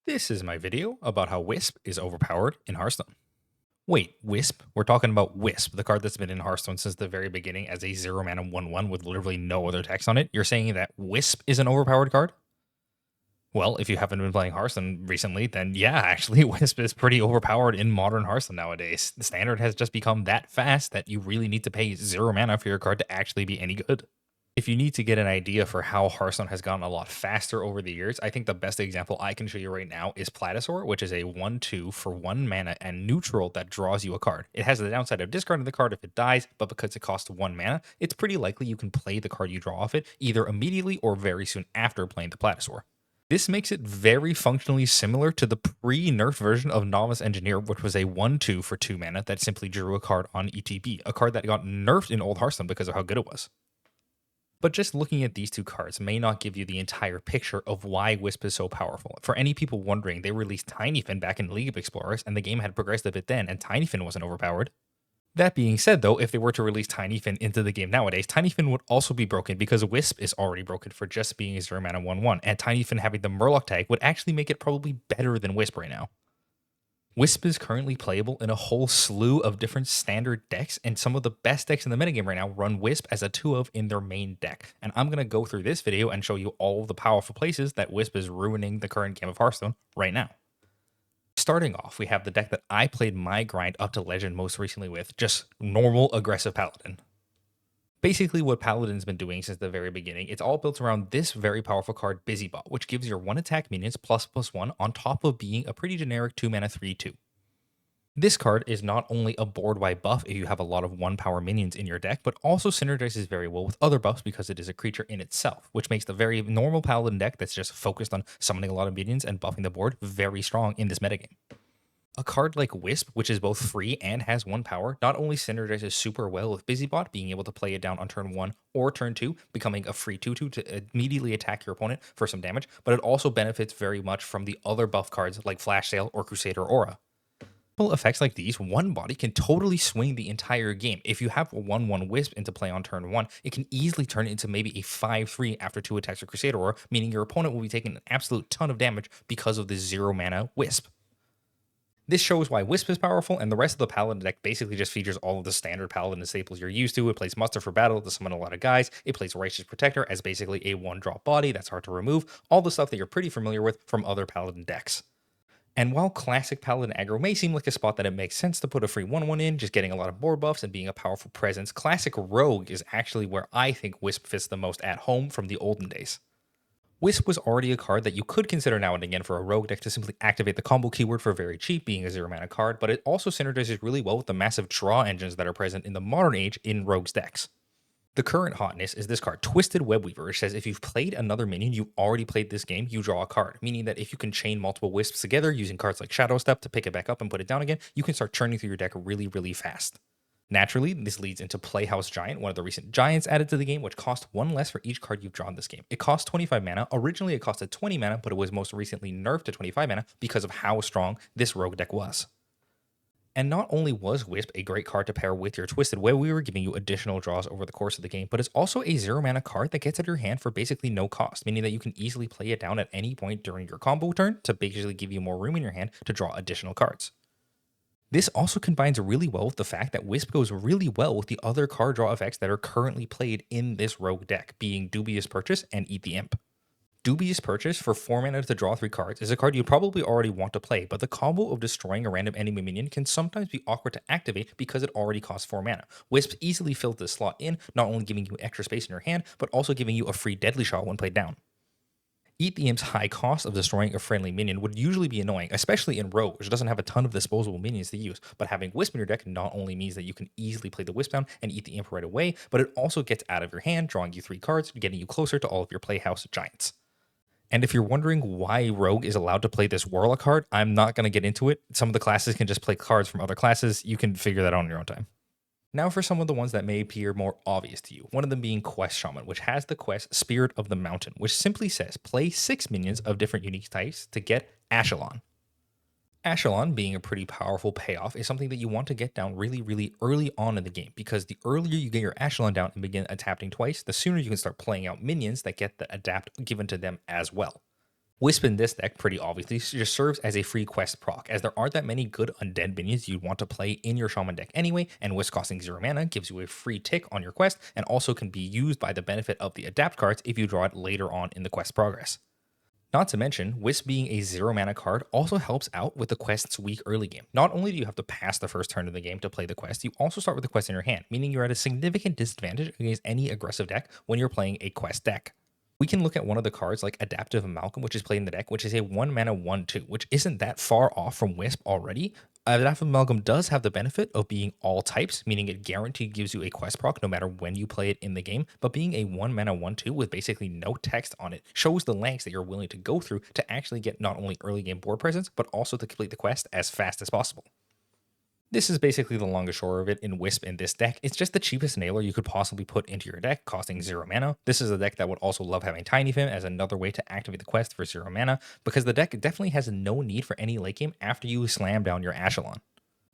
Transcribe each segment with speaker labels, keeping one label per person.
Speaker 1: This is my video about how Wisp is overpowered in Hearthstone. Wait, Wisp? We're talking about Wisp, the card that's been in Hearthstone since the very beginning as a 0 mana 1/1 with literally no other text on it. You're saying that Wisp is an overpowered card? Well, if you haven't been playing Hearthstone recently, then yeah, actually, Wisp is pretty overpowered in modern Hearthstone nowadays. The standard has just become that fast that you really need to pay 0 mana for your card to actually be any good. If you need to get an idea for how Hearthstone has gotten a lot faster over the years, I think the best example I can show you right now is Platasaur, which is a 1/2 for 1 mana and neutral that draws you a card. It has the downside of discarding the card if it dies, but because it costs 1 mana, it's pretty likely you can play the card you draw off it either immediately or very soon after playing the Platasaur. This makes it very functionally similar to the pre-nerf version of Novice Engineer, which was a 1/2 for 2 mana that simply drew a card on ETB, a card that got nerfed in Old Hearthstone because of how good it was. But just looking at these two cards may not give you the entire picture of why Wisp is so powerful. For any people wondering, they released Tinyfin back in League of Explorers, and the game had progressed a bit then, and Tinyfin wasn't overpowered. That being said, though, if they were to release Tinyfin into the game nowadays, Tinyfin would also be broken because Wisp is already broken for just being a 0 mana 1/1, and Tinyfin having the Murloc tag would actually make it probably better than Wisp right now. Wisp is currently playable in a whole slew of different standard decks, and some of the best decks in the metagame right now run Wisp as a 2 of in their main deck. And I'm going to go through this video and show you all of the powerful places that Wisp is ruining the current game of Hearthstone right now. Starting off, we have the deck that I played my grind up to Legend most recently with, just normal aggressive Paladin. Basically, what Paladin's been doing since the very beginning, it's all built around this very powerful card, Busybot, which gives your 1 attack minions ++1 on top of being a pretty generic 2 mana 3/2. This card is not only a board-wide buff if you have a lot of 1 power minions in your deck, but also synergizes very well with other buffs because it is a creature in itself, which makes the very normal Paladin deck that's just focused on summoning a lot of minions and buffing the board very strong in this metagame. A card like Wisp, which is both free and has 1 power, not only synergizes super well with Busybot, being able to play it down on turn 1 or turn 2, becoming a free 2/2 to immediately attack your opponent for some damage, but it also benefits very much from the other buff cards like Flash Sale or Crusader Aura. Effects like these, one body can totally swing the entire game. If you have a 1/1 Wisp into play on turn 1, it can easily turn it into maybe a 5/3 after 2 attacks of Crusader Aura, meaning your opponent will be taking an absolute ton of damage because of this 0 mana Wisp. This shows why Wisp is powerful, and the rest of the Paladin deck basically just features all of the standard Paladin staples you're used to. It plays Muster for battle to summon a lot of guys. It plays Righteous Protector as basically a 1-drop body that's hard to remove. All the stuff that you're pretty familiar with from other Paladin decks. And while classic Paladin aggro may seem like a spot that it makes sense to put a free 1/1 in, just getting a lot of board buffs and being a powerful presence, classic Rogue is actually where I think Wisp fits the most at home from the olden days. Wisp was already a card that you could consider now and again for a rogue deck to simply activate the combo keyword for very cheap, being a 0 mana card, but it also synergizes really well with the massive draw engines that are present in the modern age in rogues decks. The current hotness is this card, Twisted Webweaver, which says if you've played another minion, you've already played this game, you draw a card, meaning that if you can chain multiple Wisps together using cards like Shadow Step to pick it back up and put it down again, you can start churning through your deck really, really fast. Naturally, this leads into Playhouse Giant, one of the recent giants added to the game, which cost 1 less for each card you've drawn this game. It costs 25 mana. Originally, it costed 20 mana, but it was most recently nerfed to 25 mana because of how strong this rogue deck was. And not only was Wisp a great card to pair with your Twisted Webweaver, giving you additional draws over the course of the game, but it's also a 0 mana card that gets out of your hand for basically no cost, meaning that you can easily play it down at any point during your combo turn to basically give you more room in your hand to draw additional cards. This also combines really well with the fact that Wisp goes really well with the other card draw effects that are currently played in this rogue deck, being Dubious Purchase and Eat the Imp. Dubious Purchase for 4 mana to draw 3 cards is a card you probably already want to play, but the combo of destroying a random enemy minion can sometimes be awkward to activate because it already costs 4 mana. Wisp easily fills this slot in, not only giving you extra space in your hand, but also giving you a free Deadly Shot when played down. Eat the Imp's high cost of destroying a friendly minion would usually be annoying, especially in Rogue, which doesn't have a ton of disposable minions to use, but having Wisp in your deck not only means that you can easily play the Wisp down and Eat the Imp right away, but it also gets out of your hand, drawing you 3 cards, getting you closer to all of your Playhouse Giants. And if you're wondering why Rogue is allowed to play this Warlock card, I'm not going to get into it. Some of the classes can just play cards from other classes. You can figure that out on your own time. Now for some of the ones that may appear more obvious to you, one of them being Quest Shaman, which has the quest Spirit of the Mountain, which simply says play 6 minions of different unique types to get Ashelon. Ashelon, being a pretty powerful payoff, is something that you want to get down really, really early on in the game, because the earlier you get your Ashelon down and begin adapting twice, the sooner you can start playing out minions that get the adapt given to them as well. Wisp in this deck pretty obviously just serves as a free quest proc, as there aren't that many good undead minions you'd want to play in your Shaman deck anyway, and Wisp costing 0 mana gives you a free tick on your quest, and also can be used by the benefit of the adapt cards if you draw it later on in the quest progress. Not to mention, Wisp being a 0 mana card also helps out with the quest's weak early game. Not only do you have to pass the first turn of the game to play the quest, you also start with the quest in your hand, meaning you're at a significant disadvantage against any aggressive deck when you're playing a quest deck. We can look at one of the cards like Adaptive Amalgam, which is played in the deck, which is a 1 mana 1/2, which isn't that far off from Wisp already. Adaptive Amalgam does have the benefit of being all types, meaning it guaranteed gives you a quest proc no matter when you play it in the game, but being a 1 mana 1/2 with basically no text on it shows the lengths that you're willing to go through to actually get not only early game board presence, but also to complete the quest as fast as possible. This is basically the long and short of it in Wisp in this deck. It's just the cheapest nailer you could possibly put into your deck, costing 0 mana. This is a deck that would also love having Tiny Fim as another way to activate the quest for 0 mana, because the deck definitely has no need for any late game after you slam down your Echelon.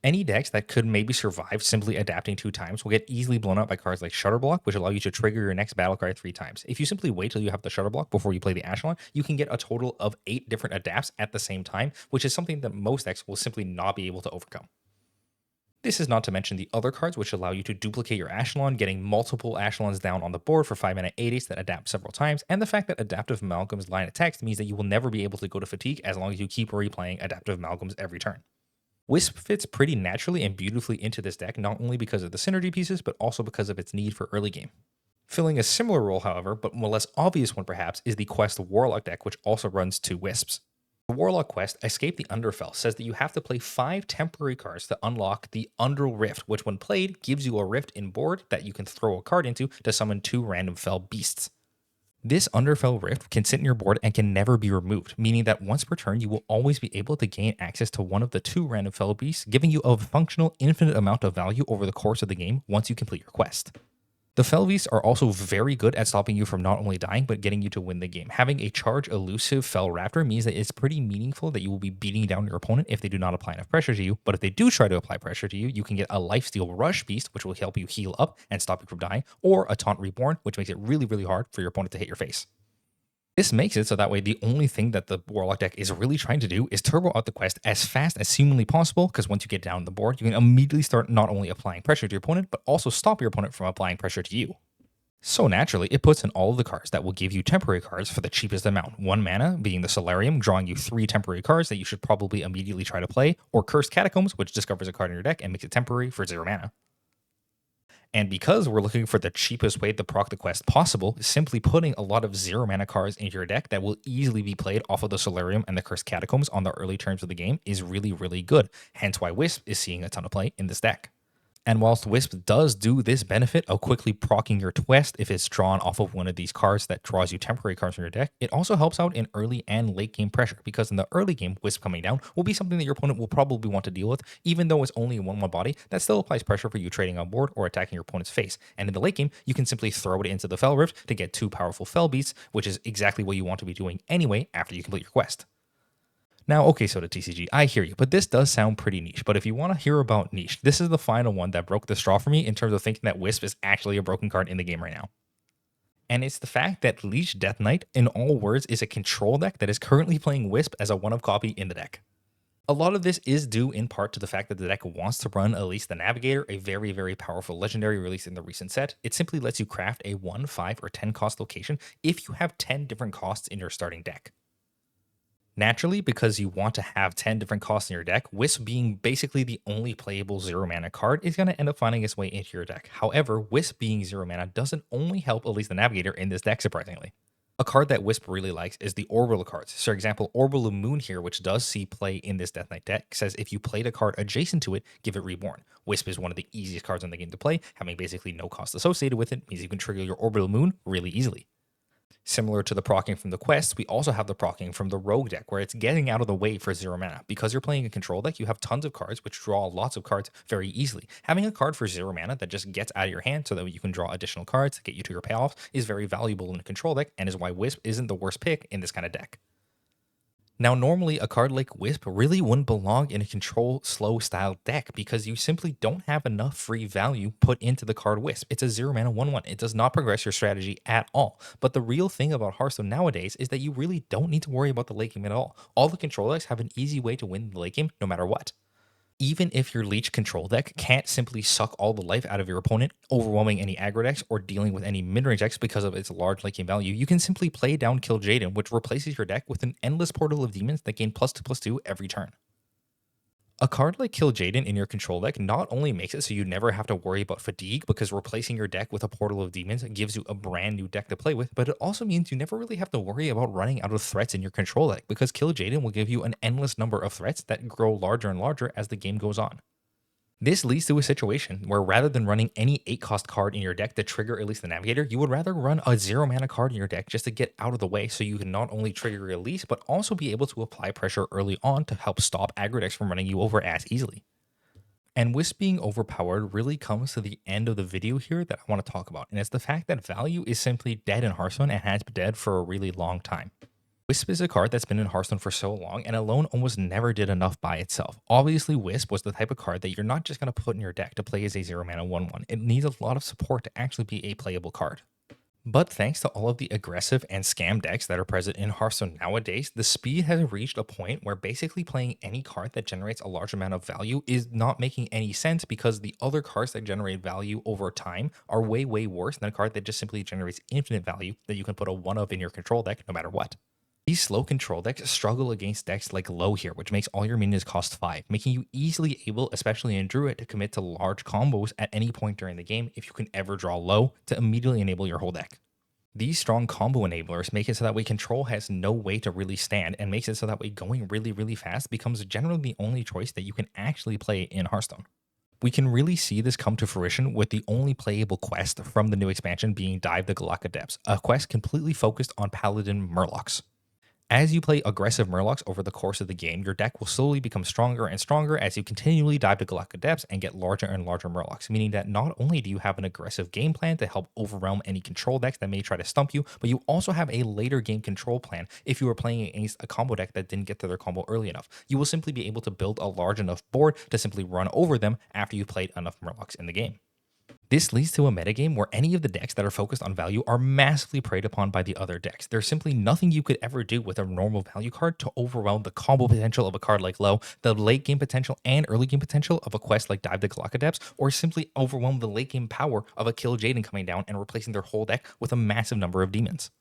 Speaker 1: Any decks that could maybe survive simply adapting 2 times will get easily blown up by cards like Shutter Block, which allow you to trigger your next battle cry 3 times. If you simply wait till you have the Shutter Block before you play the Echelon, you can get a total of 8 different adapts at the same time, which is something that most decks will simply not be able to overcome. This is not to mention the other cards which allow you to duplicate your Echelon, getting multiple Echelons down on the board for 5 mana 8/8 that adapt several times, and the fact that Adaptive Amalgam's line of text means that you will never be able to go to fatigue as long as you keep replaying Adaptive Amalgams every turn. Wisp fits pretty naturally and beautifully into this deck, not only because of the synergy pieces, but also because of its need for early game. Filling a similar role, however, but a less obvious one perhaps, is the Quest Warlock deck, which also runs 2 Wisps. The Warlock quest, Escape the Underfell, says that you have to play 5 temporary cards to unlock the Underl Rift, which when played gives you a rift in board that you can throw a card into to summon 2 random fell beasts. This Underfell Rift can sit in your board and can never be removed, meaning that once per turn you will always be able to gain access to one of the 2 random fell beasts, giving you a functional infinite amount of value over the course of the game once you complete your quest. The Fell Beasts are also very good at stopping you from not only dying, but getting you to win the game. Having a charge elusive Fell Raptor means that it's pretty meaningful that you will be beating down your opponent if they do not apply enough pressure to you, but if they do try to apply pressure to you, you can get a Lifesteal Rush Beast, which will help you heal up and stop you from dying, or a Taunt Reborn, which makes it really, really hard for your opponent to hit your face. This makes it so that way the only thing that the Warlock deck is really trying to do is turbo out the quest as fast as humanly possible, because once you get down the board, you can immediately start not only applying pressure to your opponent, but also stop your opponent from applying pressure to you. So naturally, it puts in all of the cards that will give you temporary cards for the cheapest amount. 1 mana being the Solarium, drawing you 3 temporary cards that you should probably immediately try to play, or Cursed Catacombs, which discovers a card in your deck and makes it temporary for 0 mana. And because we're looking for the cheapest way to proc the quest possible, simply putting a lot of 0 mana cards into your deck that will easily be played off of the Solarium and the Cursed Catacombs on the early turns of the game is really, really good. Hence why Wisp is seeing a ton of play in this deck. And whilst Wisp does do this benefit of quickly proccing your quest if it's drawn off of one of these cards that draws you temporary cards from your deck, it also helps out in early and late game pressure, because in the early game, Wisp coming down will be something that your opponent will probably want to deal with, even though it's only a 1/1 body, that still applies pressure for you trading on board or attacking your opponent's face. And in the late game, you can simply throw it into the Fell Rift to get 2 powerful Fell Beasts, which is exactly what you want to be doing anyway after you complete your quest. Now, okay, so the TCG, I hear you, but this does sound pretty niche. But if you want to hear about niche, this is the final one that broke the straw for me in terms of thinking that Wisp is actually a broken card in the game right now. And it's the fact that Leech Death Knight, in all words, is a control deck that is currently playing Wisp as a 1-of copy in the deck. A lot of this is due in part to the fact that the deck wants to run Elise the Navigator, a very, very powerful legendary released in the recent set. It simply lets you craft a 1, 5, or 10 cost location if you have 10 different costs in your starting deck. Naturally, because you want to have 10 different costs in your deck, Wisp being basically the only playable 0 mana card is going to end up finding its way into your deck. However, Wisp being 0 mana doesn't only help Elise the Navigator in this deck, surprisingly. A card that Wisp really likes is the Orbital cards. So, for example, Orbital Moon here, which does see play in this Death Knight deck, says if you played a card adjacent to it, give it Reborn. Wisp is one of the easiest cards in the game to play, having basically no cost associated with it, means you can trigger your Orbital Moon really easily. Similar to the proccing from the quests, we also have the proccing from the Rogue deck, where it's getting out of the way for 0 mana. Because you're playing a control deck, you have tons of cards which draw lots of cards very easily. Having a card for 0 mana that just gets out of your hand so that you can draw additional cards to get you to your payoffs is very valuable in a control deck, and is why Wisp isn't the worst pick in this kind of deck. Now, normally a card like Wisp really wouldn't belong in a control slow style deck because you simply don't have enough free value put into the card Wisp. It's a 0 mana 1/1. It does not progress your strategy at all. But the real thing about Hearthstone nowadays is that you really don't need to worry about the late game at all. All the control decks have an easy way to win the late game no matter what. Even if your leech control deck can't simply suck all the life out of your opponent, overwhelming any aggro decks or dealing with any mid-range decks because of its large late game value, you can simply play down Kill Jaden, which replaces your deck with an endless portal of demons that gain +2/+2 every turn. A card like Kill Jaden in your control deck not only makes it so you never have to worry about fatigue because replacing your deck with a portal of demons gives you a brand new deck to play with, but it also means you never really have to worry about running out of threats in your control deck because Kill Jaden will give you an endless number of threats that grow larger and larger as the game goes on. This leads to a situation where rather than running any 8-cost card in your deck to trigger at least the Navigator, you would rather run a 0 mana card in your deck just to get out of the way so you can not only trigger release, but also be able to apply pressure early on to help stop aggro decks from running you over as easily. And Wisp being overpowered really comes to the end of the video here that I want to talk about, and it's the fact that value is simply dead in Hearthstone and has been dead for a really long time. Wisp is a card that's been in Hearthstone for so long, and alone almost never did enough by itself. Obviously, Wisp was the type of card that you're not just going to put in your deck to play as a 0 mana 1/1. It needs a lot of support to actually be a playable card. But thanks to all of the aggressive and scam decks that are present in Hearthstone nowadays, the speed has reached a point where basically playing any card that generates a large amount of value is not making any sense because the other cards that generate value over time are way, way worse than a card that just simply generates infinite value that you can put a 1 of in your control deck no matter what. These slow control decks struggle against decks like Low here, which makes all your minions cost 5, making you easily able, especially in Druid, to commit to large combos at any point during the game if you can ever draw Low to immediately enable your whole deck. These strong combo enablers make it so that way control has no way to really stand and makes it so that way going really, really fast becomes generally the only choice that you can actually play in Hearthstone. We can really see this come to fruition with the only playable quest from the new expansion being Dive the Galactic Depths, a quest completely focused on Paladin Murlocs. As you play aggressive Murlocs over the course of the game, your deck will slowly become stronger and stronger as you continually dive to Galactic Depths and get larger and larger Murlocs, meaning that not only do you have an aggressive game plan to help overwhelm any control decks that may try to stump you, but you also have a later game control plan if you are playing against a combo deck that didn't get to their combo early enough. You will simply be able to build a large enough board to simply run over them after you played enough Murlocs in the game. This leads to a metagame where any of the decks that are focused on value are massively preyed upon by the other decks. There's simply nothing you could ever do with a normal value card to overwhelm the combo potential of a card like Low, the late game potential and early game potential of a quest like Dive the Galactic Depths, or simply overwhelm the late game power of a Kill Jaden coming down and replacing their whole deck with a massive number of demons.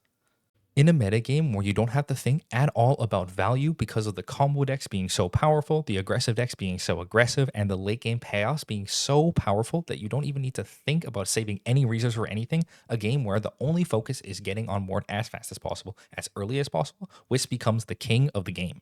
Speaker 1: In a metagame where you don't have to think at all about value because of the combo decks being so powerful, the aggressive decks being so aggressive, and the late game payoffs being so powerful that you don't even need to think about saving any resources or anything, a game where the only focus is getting on board as fast as possible, as early as possible, Wisp becomes the king of the game.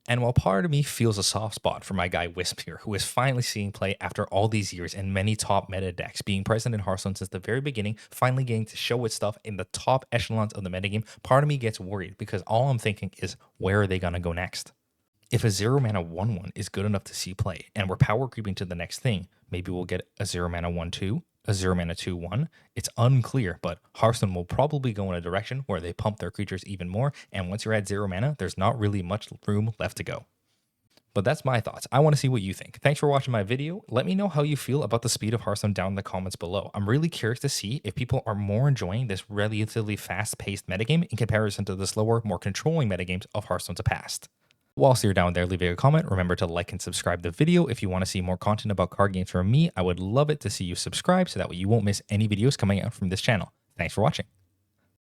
Speaker 1: And while part of me feels a soft spot for my guy Wisp here, who is finally seeing play after all these years in many top meta decks, being present in Hearthstone since the very beginning, finally getting to show its stuff in the top echelons of the metagame, part of me gets worried because all I'm thinking is, where are they going to go next? If a 0 mana 1/1 is good enough to see play, and we're power creeping to the next thing, maybe we'll get a 0 mana 1/2, a 0 mana 2/1. It's unclear, but Hearthstone will probably go in a direction where they pump their creatures even more, and once you're at 0 mana, there's not really much room left to go. But that's my thoughts. I want to see what you think. Thanks for watching my video. Let me know how you feel about the speed of Hearthstone down in the comments below. I'm really curious to see if people are more enjoying this relatively fast-paced metagame in comparison to the slower, more controlling metagames of Hearthstone's past. Whilst you're down there leaving a comment, remember to like and subscribe the video. If you want to see more content about card games from me, I would love it to see you subscribe so that way you won't miss any videos coming out from this channel. Thanks for watching.